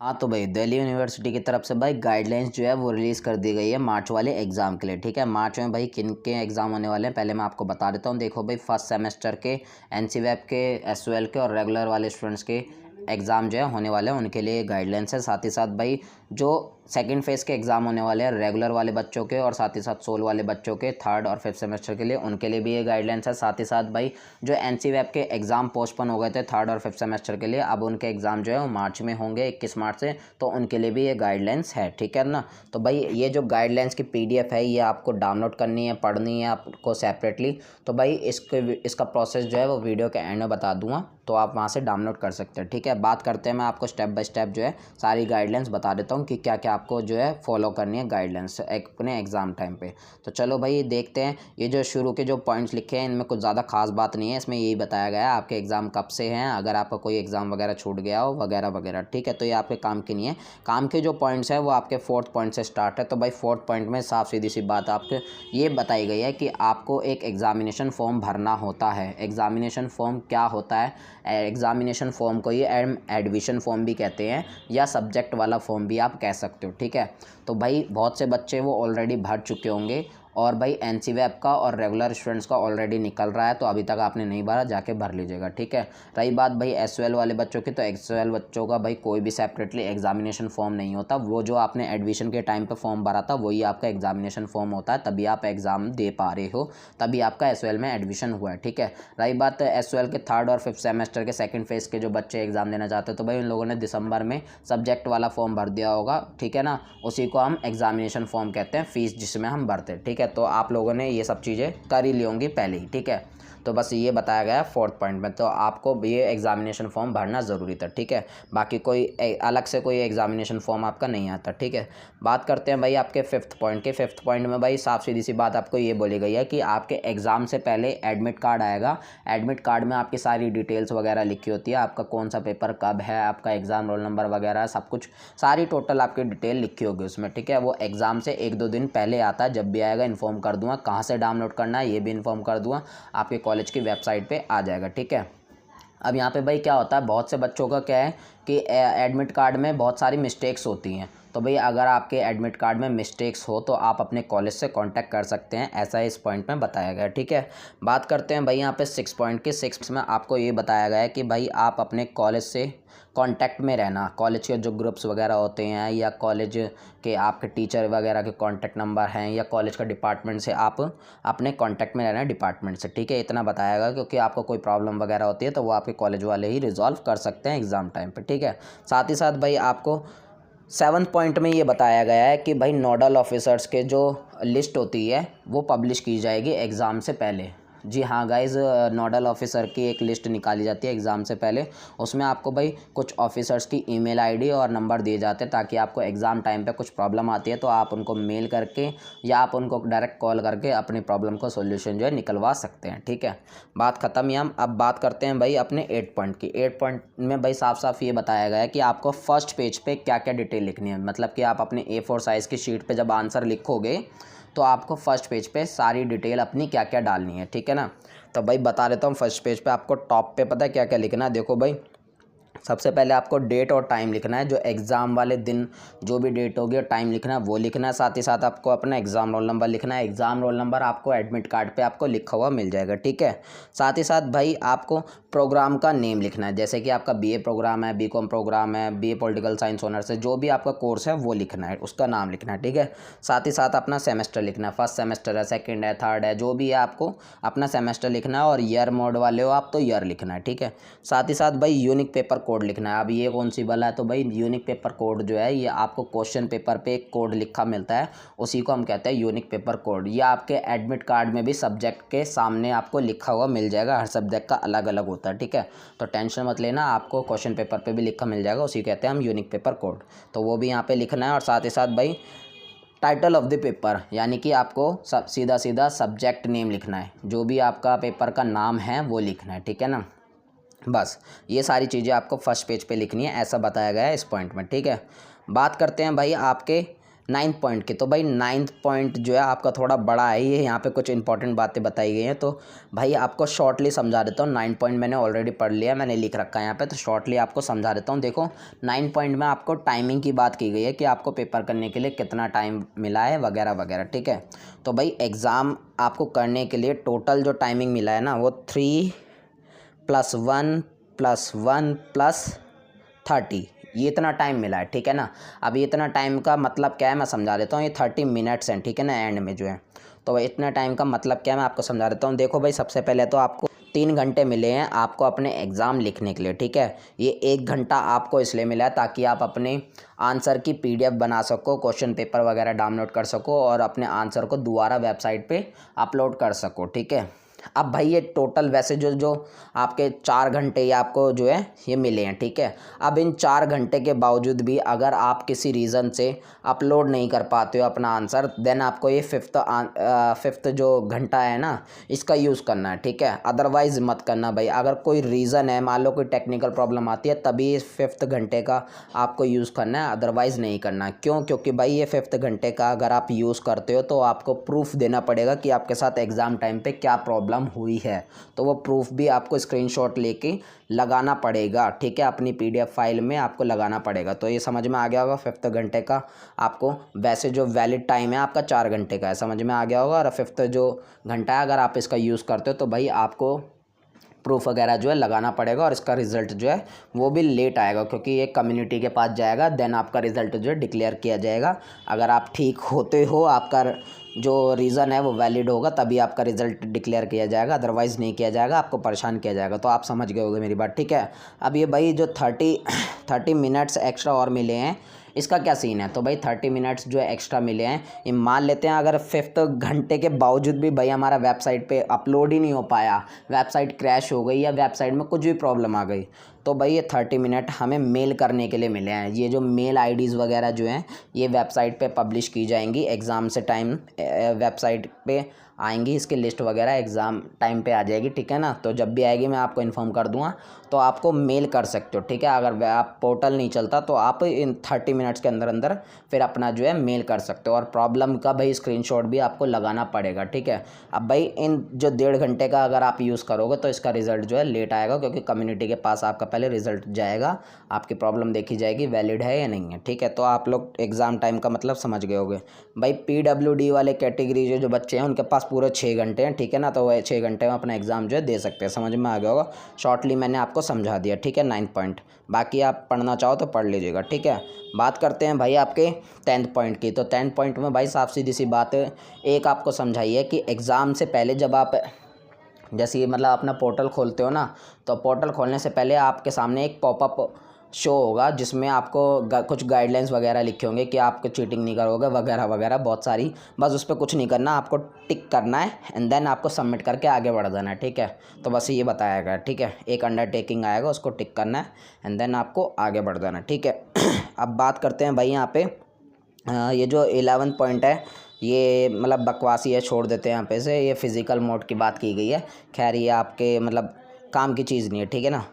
हाँ तो भाई दिल्ली यूनिवर्सिटी की तरफ से भाई गाइडलाइंस जो है वो रिलीज़ कर दी गई है मार्च वाले एग्ज़ाम के लिए। ठीक है, मार्च में भाई किन के एग्ज़ाम होने वाले हैं पहले मैं आपको बता देता हूँ। देखो भाई फर्स्ट सेमेस्टर के एनसीवैप के, एसओएल के और रेगुलर वाले स्टूडेंट्स के एग्ज़ाम जो है होने वाले हैं, उनके लिए गाइडलाइंस है। साथ ही साथ भाई जो सेकंड फेज़ के एग्ज़ाम होने वाले हैं रेगुलर वाले बच्चों के और साथ ही साथ सोल वाले बच्चों के थर्ड और फिफ्थ सेमेस्टर के लिए, उनके लिए भी ये गाइडलाइंस है। साथ ही साथ भाई जो एनसीवैप के एग्ज़ाम पोस्टपोन हो गए थे थर्ड और फिफ्थ सेमेस्टर के लिए, अब उनके एग्ज़ाम जो है वो मार्च में होंगे 21 मार्च से, तो उनके लिए भी ये गाइडलाइंस है। ठीक है ना। तो भाई ये जो गाइडलाइंस की पीडीएफ है ये आपको डाउनलोड करनी है, पढ़नी है आपको सेपरेटली। तो भाई इसका प्रोसेस जो है वो वीडियो के एंड में बता दूंगा, तो आप वहाँ से डाउनलोड कर सकते हैं। ठीक है, बात करते हैं, मैं आपको स्टेप बाय स्टेप जो है सारी गाइडलाइंस बता देता हूँ कि क्या क्या आपको जो है फॉलो करनी है गाइडलाइंस अपने एग्ज़ाम टाइम पे। तो चलो भाई देखते हैं, ये जो शुरू के जो पॉइंट्स लिखे हैं इनमें कुछ ज़्यादा खास बात नहीं है, इसमें यही बताया गया है आपके एग्ज़ाम कब से हैं, अगर आपका कोई एग्ज़ाम वगैरह छूट गया हो वगैरह वगैरह। ठीक है, तो ये आपके काम की नहीं है। काम के जो पॉइंट्स हैं वो आपके फोर्थ पॉइंट से स्टार्ट है। तो भाई फोर्थ पॉइंट में साफ सीधी सी बात आपके ये बताई गई है कि आपको एक एग्ज़ामिनेशन फॉर्म भरना होता है। एग्ज़ामिनेशन फॉर्म क्या होता है? एग्ज़ामिनेशन फॉर्म को ये एडमिशन फॉर्म भी कहते हैं या सब्जेक्ट वाला फॉर्म भी आप कह सकते हो। ठीक है, तो भाई बहुत से बच्चे वो ऑलरेडी भर चुके होंगे और भाई एनसीवैप का और रेगुलर स्टूडेंट्स का ऑलरेडी निकल रहा है, तो अभी तक आपने नहीं भरा, जाके भर लीजिएगा। ठीक है, रही बात भाई एसओएल वाले बच्चों की, तो एसओएल बच्चों का भाई कोई भी सेपरेटली एग्जामिनेशन फॉर्म नहीं होता। वो जो आपने एडमिशन के टाइम पे फॉर्म भरा था वही आपका एग्जामिनेशन फॉर्म होता है, तभी आप एग्ज़ाम दे पा रहे हो, तभी आपका एसओएल में एडमिशन हुआ है। ठीक है, रही बात एसओएल के थर्ड और फिफ्थ सेमेस्टर के सेकंड फेज़ के जो बच्चे एग्ज़ाम देना चाहते हैं, तो भाई उन लोगों ने दिसंबर में सब्जेक्ट वाला फॉर्म भर दिया होगा। ठीक है ना, उसी को हम एग्जामिनेशन फॉर्म कहते हैं, फीस जिसमें हम भरते हैं। ठीक है, तो आप लोगों ने ये सब चीज़ें कर ही ली होंगी पहले ही। ठीक है, तो बस ये बताया गया है फोर्थ पॉइंट में, तो आपको ये एग्जामिनेशन फॉर्म भरना ज़रूरी था। ठीक है, बाकी कोई अलग से कोई एग्जामिनेशन फॉर्म आपका नहीं आता। ठीक है, बात करते हैं भाई आपके फिफ्थ पॉइंट के। फिफ्थ पॉइंट में भाई साफ सीधी सी बात आपको ये बोली गई है कि आपके एग्ज़ाम से पहले एडमिट कार्ड आएगा। एडमिट कार्ड में आपकी सारी डिटेल्स वगैरह लिखी होती है, आपका कौन सा पेपर कब है, आपका एग्ज़ाम रोल नंबर वगैरह सब कुछ, सारी टोटल आपकी डिटेल लिखी होगी उसमें। ठीक है, वो एग्ज़ाम से 1-2 दिन पहले आता है, जब भी आएगा इन्फॉर्म कर दूँगा, कहाँ से डाउनलोड करना है ये भी इन्फॉर्म कर दूँगा, आपके कॉलेज की वेबसाइट पे आ जाएगा। ठीक है, अब यहाँ पे भाई क्या होता है, बहुत से बच्चों का क्या है कि एडमिट कार्ड में बहुत सारी मिस्टेक्स होती हैं। तो भाई अगर आपके एडमिट कार्ड में मिस्टेक्स हो तो आप अपने कॉलेज से कांटेक्ट कर सकते हैं, ऐसा इस पॉइंट में बताया गया है। ठीक है, बात करते हैं भाई यहाँ पे 6 पॉइंट की। 6 में आपको ये बताया गया है कि भाई आप अपने कॉलेज से कांटेक्ट में रहना। कॉलेज के जो ग्रुप्स वगैरह होते हैं या कॉलेज के आपके टीचर वगैरह के कांटेक्ट नंबर हैं या कॉलेज का डिपार्टमेंट से आप अपने कांटेक्ट में रहना है डिपार्टमेंट से। ठीक है, इतना बताया गया, क्योंकि आपको कोई प्रॉब्लम वगैरह होती है तो वो आपके कॉलेज वाले ही रिजॉल्व कर सकते हैं एग्ज़ाम टाइम पे। ठीक है, साथ ही साथ भाई आपको 7 पॉइंट में ये बताया गया है कि भाई नोडल ऑफिसर्स के जो लिस्ट होती है वो पब्लिश की जाएगी एग्ज़ाम से पहले। जी हाँ गाइज़, नोडल ऑफिसर की एक लिस्ट निकाली जाती है एग्ज़ाम से पहले, उसमें आपको भाई कुछ ऑफिसर्स की ईमेल आईडी और नंबर दिए जाते हैं, ताकि आपको एग्ज़ाम टाइम पे कुछ प्रॉब्लम आती है तो आप उनको मेल करके या आप उनको डायरेक्ट कॉल करके अपनी प्रॉब्लम को सोल्यूशन जो है निकलवा सकते हैं। ठीक है, बात ख़त्म ही। हम अब बात करते हैं भाई अपने 8 पॉइंट की। 8 पॉइंट में भाई साफ साफ ये बताया गया है कि आपको फर्स्ट पेज पे क्या क्या डिटेल लिखनी है। मतलब कि आप अपने A4 साइज़ की शीट पे जब आंसर लिखोगे तो आपको फर्स्ट पेज पे सारी डिटेल अपनी क्या क्या डालनी है। ठीक है ना, तो भाई बता देता हूँ। फर्स्ट पेज पे आपको टॉप पे पता है क्या क्या लिखना है? देखो भाई, सबसे पहले आपको डेट और टाइम लिखना है, जो एग्ज़ाम वाले दिन जो भी डेट होगी और टाइम लिखना है वो लिखना है। साथ ही साथ आपको अपना एग्ज़ाम रोल नंबर लिखना है। एग्ज़ाम रोल नंबर आपको एडमिट कार्ड पे आपको लिखा हुआ मिल जाएगा। ठीक है, साथ ही साथ भाई आपको प्रोग्राम का नेम लिखना है, जैसे कि आपका बीए प्रोग्राम है, बीकॉम प्रोग्राम है, बीए पॉलिटिकल साइंस ऑनर्स है, जो भी आपका कोर्स है वो लिखना है, उसका नाम लिखना है। ठीक है, साथ ही साथ अपना सेमेस्टर लिखना है, फर्स्ट सेमेस्टर है, सेकेंड है, थर्ड है, जो भी है आपको अपना सेमेस्टर लिखना है। और ईयर मोड वाले हो आप तो ईयर लिखना है। ठीक है, साथ ही साथ भाई यूनिक पेपर कोड लिखना है। अब ये कौन सी वाला है? तो भाई यूनिक पेपर कोड जो है ये आपको क्वेश्चन पेपर पे एक कोड लिखा मिलता है, उसी को हम कहते हैं यूनिक पेपर कोड। ये आपके एडमिट कार्ड में भी सब्जेक्ट के सामने आपको लिखा हुआ मिल जाएगा, हर सब्जेक्ट का अलग अलग होता है। ठीक है, तो टेंशन मत लेना, आपको क्वेश्चन पेपर पे भी लिखा मिल जाएगा, उसी कहते हैं हम यूनिक पेपर कोड, तो वो भी यहाँ पे लिखना है। और साथ ही साथ भाई टाइटल ऑफ द पेपर, यानी कि आपको सीधा सीधा सब्जेक्ट नेम लिखना है, जो भी आपका पेपर का नाम है वो लिखना है। ठीक है ना, बस ये सारी चीज़ें आपको फर्स्ट पेज पे लिखनी है, ऐसा बताया गया है इस पॉइंट में। ठीक है, बात करते हैं भाई आपके 9 पॉइंट की। तो भाई 9 पॉइंट जो है आपका थोड़ा बड़ा है, ये यहाँ पे कुछ इंपॉर्टेंट बातें बताई गई हैं। तो भाई आपको शॉर्टली समझा देता हूँ। 9 पॉइंट मैंने ऑलरेडी पढ़ लिया, मैंने लिख रखा है यहाँ पे, तो शॉर्टली आपको समझा देता हूँ। देखो 9 पॉइंट में आपको टाइमिंग की बात की गई है कि आपको पेपर करने के लिए कितना टाइम मिला है वगैरह वगैरह, ठीक है। तो भाई एग्ज़ाम आपको करने के लिए टोटल जो टाइमिंग मिला है ना, वो 3+1+1+30, ये इतना टाइम मिला है, ठीक है ना। अब ये इतना टाइम का मतलब क्या है मैं समझा देता हूँ। ये 30 मिनट्स हैं, ठीक है ना, एंड में जो है। तो भाई इतना टाइम का मतलब क्या है मैं आपको समझा देता हूँ। देखो भाई सबसे पहले तो आपको 3 घंटे मिले हैं आपको अपने एग्ज़ाम लिखने के लिए, ठीक है। ये 1 घंटा आपको इसलिए मिला है ताकि आप अपने आंसर की PDF बना सको, क्वेश्चन पेपर वगैरह डाउनलोड कर सको और अपने आंसर को दोबारा वेबसाइट पे अपलोड कर सको, ठीक है। अब भाई ये टोटल वैसे जो जो आपके 4 घंटे या आपको जो है ये मिले हैं, ठीक है। अब इन 4 घंटे के बावजूद भी अगर आप किसी रीज़न से अपलोड नहीं कर पाते हो अपना आंसर, देन आपको ये फिफ्थ जो घंटा है ना, इसका यूज़ करना है, ठीक है। अदरवाइज़ मत करना भाई। अगर कोई रीज़न है, मान लो कोई टेक्निकल प्रॉब्लम आती है, तभी इस 5th घंटे का आपको यूज़ करना है, अदरवाइज़ नहीं करना। क्यों? क्योंकि भाई ये 5th घंटे का अगर आप यूज़ करते हो तो आपको प्रूफ देना पड़ेगा कि आपके साथ एग्ज़ाम टाइम पे क्या प्रॉब्लम हुई है। तो वो प्रूफ भी आपको स्क्रीनशॉट लेके लगाना पड़ेगा, ठीक है, अपनी PDF फाइल में आपको लगाना पड़ेगा। तो ये समझ में आ गया होगा। 5th घंटे का आपको वैसे जो वैलिड टाइम है आपका 4 घंटे का है, समझ में आ गया होगा। और 5th जो घंटा है अगर आप इसका यूज़ करते हो तो भाई आपको प्रूफ वगैरह जो है लगाना पड़ेगा, और इसका रिज़ल्ट जो है वो भी लेट आएगा, क्योंकि ये कम्युनिटी के पास जाएगा, देन आपका रिज़ल्ट जो है डिक्लेयर किया जाएगा। अगर आप ठीक होते हो, आपका जो रीज़न है वो वैलिड होगा, तभी आपका रिज़ल्ट डिक्लेयर किया जाएगा, अदरवाइज़ नहीं किया जाएगा, आपको परेशान किया जाएगा। तो आप समझ गए होंगे मेरी बात, ठीक है। अब ये भाई जो 30 मिनट्स एक्स्ट्रा और मिले हैं, इसका क्या सीन है। तो भाई 30 मिनट्स जो है एक्स्ट्रा मिले हैं, ये मान लेते हैं अगर 5th घंटे के बावजूद भी भाई हमारा वेबसाइट पे अपलोड ही नहीं हो पाया, वेबसाइट क्रैश हो गई या वेबसाइट में कुछ भी प्रॉब्लम आ गई, तो भाई ये 30 मिनट हमें मेल करने के लिए मिले हैं। ये जो मेल IDs वगैरह जो हैं ये वेबसाइट पे पब्लिश की जाएंगी, एग्ज़ाम से टाइम वेबसाइट पे आएंगी, इसकी लिस्ट वगैरह एग्ज़ाम टाइम पे आ जाएगी, ठीक है ना। तो जब भी आएगी मैं आपको इन्फॉर्म कर दूंगा, तो आपको मेल कर सकते हो, ठीक है। अगर आप पोर्टल नहीं चलता तो आप इन 30 मिनट्स के अंदर अंदर फिर अपना जो है मेल कर सकते हो, और प्रॉब्लम का भाई स्क्रीनशॉट भी आपको लगाना पड़ेगा, ठीक है। अब भाई इन जो 1.5 घंटे का अगर आप यूज़ करोगे तो इसका रिज़ल्ट जो है लेट आएगा, क्योंकि कम्युनिटी के पास आपका पहले रिज़ल्ट जाएगा, आपकी प्रॉब्लम देखी जाएगी वैलिड है या नहीं है, ठीक है। तो आप लोग एग्ज़ाम टाइम का मतलब समझ गए होगे। भाई PWD वाले कैटेगरी जो बच्चे हैं उनके पास पूरे 6 घंटे हैं, ठीक है ना। तो वह 6 घंटे में अपना एग्ज़ाम जो है दे सकते हैं, समझ में आ गया होगा। शॉर्टली मैंने आपको समझा दिया, ठीक है, 9 पॉइंट। बाकी आप पढ़ना चाहो तो पढ़ लीजिएगा, ठीक है। बात करते हैं भाई आपके 10th पॉइंट की। तो 10th पॉइंट में भाई साफ सीधी सी बात है, एक आपको समझाई है कि एग्ज़ाम से पहले जब आप जैसे ये मतलब अपना पोर्टल खोलते हो ना, तो पोर्टल खोलने से पहले आपके सामने एक पॉपअप शो होगा, जिसमें आपको कुछ गाइडलाइंस वगैरह लिखे होंगे कि आपको चीटिंग नहीं करोगे वगैरह वगैरह, बहुत सारी। बस उस पर कुछ नहीं करना, आपको टिक करना है एंड देन आपको सबमिट करके आगे बढ़ जाना है, ठीक है। तो बस ये बताया गया, ठीक है। एक अंडरटेकिंग आएगा, उसको टिक करना है एंड देन आपको आगे बढ़ जाना है, ठीक है। अब बात करते हैं भाई यहाँ पे ये जो 11 पॉइंट है, ये मतलब बकवासी है, छोड़ देते हैं यहाँ पे से। ये फ़िज़िकल मोड की बात की गई है, खैर ये आपके मतलब काम की चीज़ नहीं है, ठीक है ना।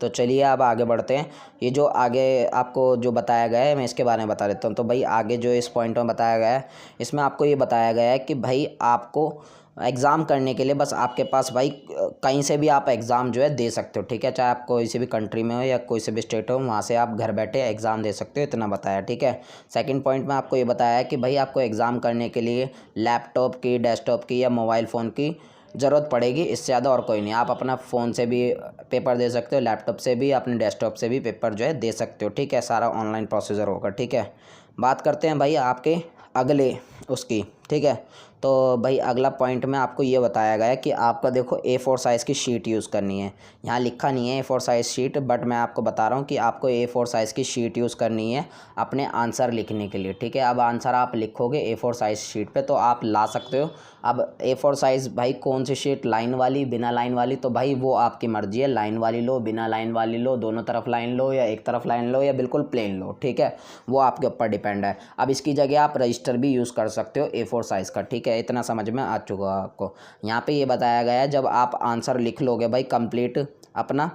तो चलिए अब आगे बढ़ते हैं। ये जो आगे आपको जो बताया गया है मैं इसके बारे में बता देता हूँ। तो भाई आगे जो इस पॉइंट में बताया गया है, इसमें आपको ये बताया गया है कि भाई आपको एग्ज़ाम करने के लिए बस आपके पास भाई कहीं से भी आप एग्ज़ाम जो है दे सकते हो, ठीक है। चाहे आप कोई से भी कंट्री में हो या कोई से भी स्टेट हो, वहाँ से आप घर बैठे एग्ज़ाम दे सकते हो, इतना बताया, ठीक है। सेकंड पॉइंट में आपको ये बताया है कि भाई आपको एग्ज़ाम करने के लिए लैपटॉप की, डेस्कटॉप की या मोबाइल फ़ोन की ज़रूरत पड़ेगी, इससे ज़्यादा और कोई नहीं। आप अपना फ़ोन से भी पेपर दे सकते हो, लैपटॉप से भी, अपने डेस्कटॉप से भी पेपर जो है दे सकते हो, ठीक है। सारा ऑनलाइन प्रोसीजर होगा, ठीक है। बात करते हैं भाई आपके अगले उसकी, ठीक है। तो भाई अगला पॉइंट में आपको ये बताया गया है कि आपका देखो A4 साइज़ की शीट यूज़ करनी है। यहाँ लिखा नहीं है A4 साइज़ शीट, बट मैं आपको बता रहा हूँ कि आपको A4 साइज़ की शीट यूज़ करनी है अपने आंसर लिखने के लिए, ठीक है। अब आंसर आप लिखोगे A4 साइज़ शीट पे तो आप ला सकते हो। अब A4 साइज़ भाई कौन सी शीट, लाइन वाली, बिना लाइन वाली, तो भाई वो आपकी मर्ज़ी है, लाइन वाली लो, बिना लाइन वाली लो, दोनों तरफ लाइन लो, या एक तरफ लाइन लो, या बिल्कुल प्लेन लो, ठीक है। वो आपके ऊपर डिपेंड है। अब इसकी जगह आप रजिस्टर भी यूज़ कर सकते हो A4 साइज़ का, ठीक है। इतना समझ में आ चुका है आपको। यहाँ पे ये बताया गया है जब आप आंसर लिख लोगे भाई कंप्लीट अपना,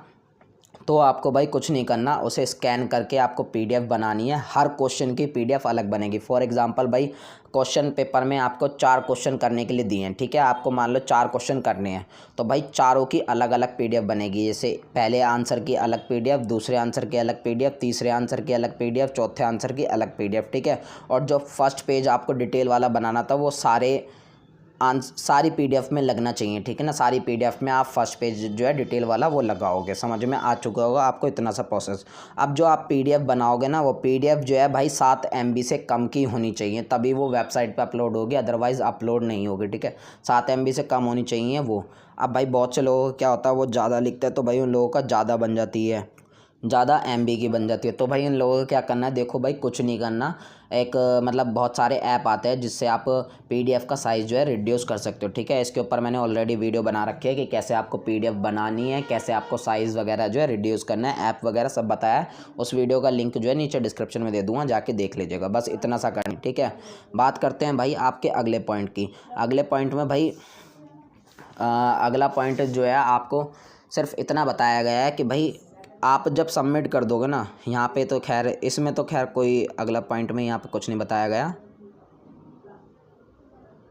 तो आपको भाई कुछ नहीं करना, उसे स्कैन करके आपको पीडीएफ बनानी है। हर क्वेश्चन की पीडीएफ अलग बनेगी। फॉर एग्जांपल भाई क्वेश्चन पेपर में आपको 4 क्वेश्चन करने के लिए दिए हैं, ठीक है, आपको मान लो 4 क्वेश्चन करने हैं, तो भाई चारों की अलग अलग पीडीएफ बनेगी। जैसे पहले आंसर की अलग पीडीएफ, दूसरे आंसर की अलग पीडीएफ, तीसरे आंसर की अलग पीडीएफ, चौथे आंसर की अलग पीडीएफ, ठीक है। और जो फर्स्ट पेज आपको डिटेल वाला बनाना था वो सारी पीडीएफ में लगना चाहिए, ठीक है ना। सारी पीडीएफ में आप फर्स्ट पेज जो है डिटेल वाला वो लगाओगे। समझ में आ चुका होगा आपको इतना सा प्रोसेस। अब जो आप पीडीएफ बनाओगे ना, वो पीडीएफ जो है भाई 7 MB से कम की होनी चाहिए, तभी वो वेबसाइट पे अपलोड होगी, अदरवाइज़ अपलोड नहीं होगी, ठीक है। 7 MB से कम होनी चाहिए वो। अब भाई बहुत से लोगों को क्या होता है, वो ज़्यादा लिखते हैं तो भाई उन लोगों का ज़्यादा बन जाती है, ज़्यादा MB की बन जाती है। तो भाई इन लोगों को क्या करना है, देखो भाई कुछ नहीं करना, एक मतलब बहुत सारे ऐप आते हैं जिससे आप पीडीएफ का साइज़ जो है रिड्यूस कर सकते हो, ठीक है। इसके ऊपर मैंने ऑलरेडी वीडियो बना रखी है कि कैसे आपको पीडीएफ बनानी है, कैसे आपको साइज़ वगैरह जो है रिड्यूस करना है, ऐप वगैरह सब बताया है। उस वीडियो का लिंक जो है नीचे डिस्क्रिप्शन में दे दूँगा, जाके देख लीजिएगा। बस इतना सा करनी, ठीक है। बात करते हैं भाई आपके अगले पॉइंट की। अगले पॉइंट में भाई अगला पॉइंट जो है आपको सिर्फ इतना बताया गया है कि भाई आप जब सबमिट कर दोगे ना, यहाँ पे तो खैर इसमें तो खैर कोई अगला पॉइंट में यहाँ पे कुछ नहीं बताया गया।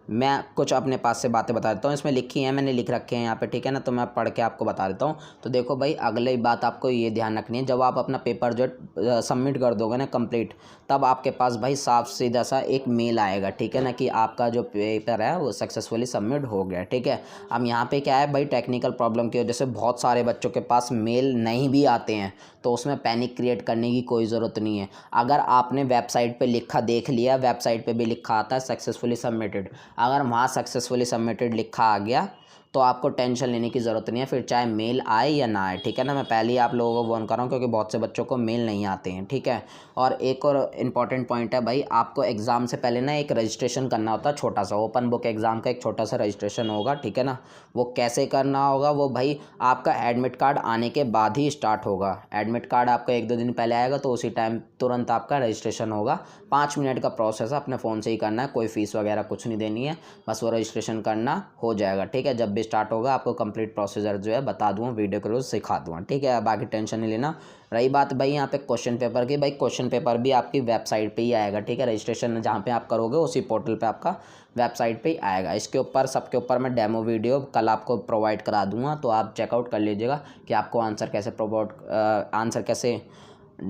मैं कुछ अपने पास से बातें बता देता हूँ, इसमें लिखी हैं, मैंने लिख रखे हैं यहाँ पे, ठीक है ना। तो मैं पढ़ के आपको बता देता हूँ। तो देखो भाई अगली बात आपको ये ध्यान रखनी है, जब आप अपना पेपर जो है सबमिट कर दोगे ना कंप्लीट, तब आपके पास भाई साफ सीधा सा एक मेल आएगा, ठीक है ना, कि आपका जो पेपर है वो सक्सेसफुली सबमिट हो गया, ठीक है। अब यहाँ पे क्या है भाई, टेक्निकल प्रॉब्लम की वजह से बहुत सारे बच्चों के पास मेल नहीं भी आते हैं, तो उसमें पैनिक क्रिएट करने की कोई ज़रूरत नहीं है। अगर आपने वेबसाइट पे लिखा देख लिया, वेबसाइट पे भी लिखा आता है सक्सेसफुली सबमिटेड, अगर वहाँ सक्सेसफुली सबमिटेड लिखा आ गया तो आपको टेंशन लेने की ज़रूरत नहीं है, फिर चाहे मेल आए या ना आए, ठीक है ना। मैं पहले ही आप लोगों को वार्न कर रहा हूँ क्योंकि बहुत से बच्चों को मेल नहीं आते हैं, ठीक है। और एक और इम्पॉर्टेंट पॉइंट है भाई, आपको एग्ज़ाम से पहले ना एक रजिस्ट्रेशन करना होता है, छोटा सा ओपन बुक एग्ज़ाम का एक छोटा सा रजिस्ट्रेशन होगा, ठीक है ना। वो कैसे करना होगा, वो भाई आपका एडमिट कार्ड आने के बाद ही स्टार्ट होगा। एडमिट कार्ड आपका 1-2 दिन पहले आएगा तो उसी टाइम तुरंत आपका रजिस्ट्रेशन होगा। 5 मिनट का प्रोसेस है, अपने फ़ोन से ही करना है, कोई फ़ीस वगैरह कुछ नहीं देनी है, बस वो रजिस्ट्रेशन करना हो जाएगा, ठीक है। जब भी स्टार्ट होगा आपको कंप्लीट प्रोसीजर जो है बता दूँगा, वीडियो के रोज़ सिखा दूँगा, ठीक है। बाकी टेंशन नहीं लेना। रही बात भाई यहाँ पे क्वेश्चन पेपर की, भाई क्वेश्चन पेपर भी आपकी वेबसाइट पे ही आएगा, ठीक है। रजिस्ट्रेशन जहाँ पे आप करोगे उसी पोर्टल पे आपका वेबसाइट पे ही आएगा। इसके ऊपर सबके ऊपर मैं डेमो वीडियो कल आपको प्रोवाइड करा दूँगा, तो आप चेकआउट कर लीजिएगा कि आपको आंसर कैसे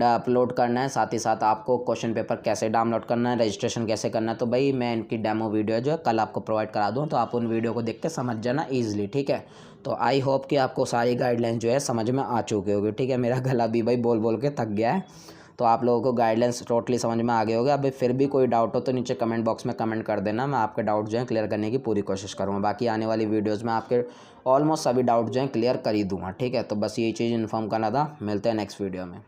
अपलोड करना है, साथ ही साथ आपको क्वेश्चन पेपर कैसे डाउनलोड करना है, रजिस्ट्रेशन कैसे करना है। तो भाई मैं इनकी डेमो वीडियो जो है कल आपको प्रोवाइड करा दूँ, तो आप उन वीडियो को देख के समझ जाना ईजिली, ठीक है। तो आई होप कि आपको सारी गाइडलाइन जो है समझ में आ चुकी होगी, ठीक है। मेरा गला भी भाई बोल बोल के थक गया है, तो आप लोगों को गाइडलाइंस टोटली समझ में आ गए होगे। अभी फिर भी कोई डाउट हो तो नीचे कमेंट बॉक्स में कमेंट कर देना, मैं आपके डाउट जो है क्लियर करने की पूरी कोशिश करूँगा। बाकी आने वाली वीडियोज़ में आपके ऑलमोस्ट सभी डाउट जो हैं क्लियर कर ही दूँगा, ठीक है। तो बस यही चीज़ इन्फॉर्म करना था, मिलते हैं नेक्स्ट वीडियो में।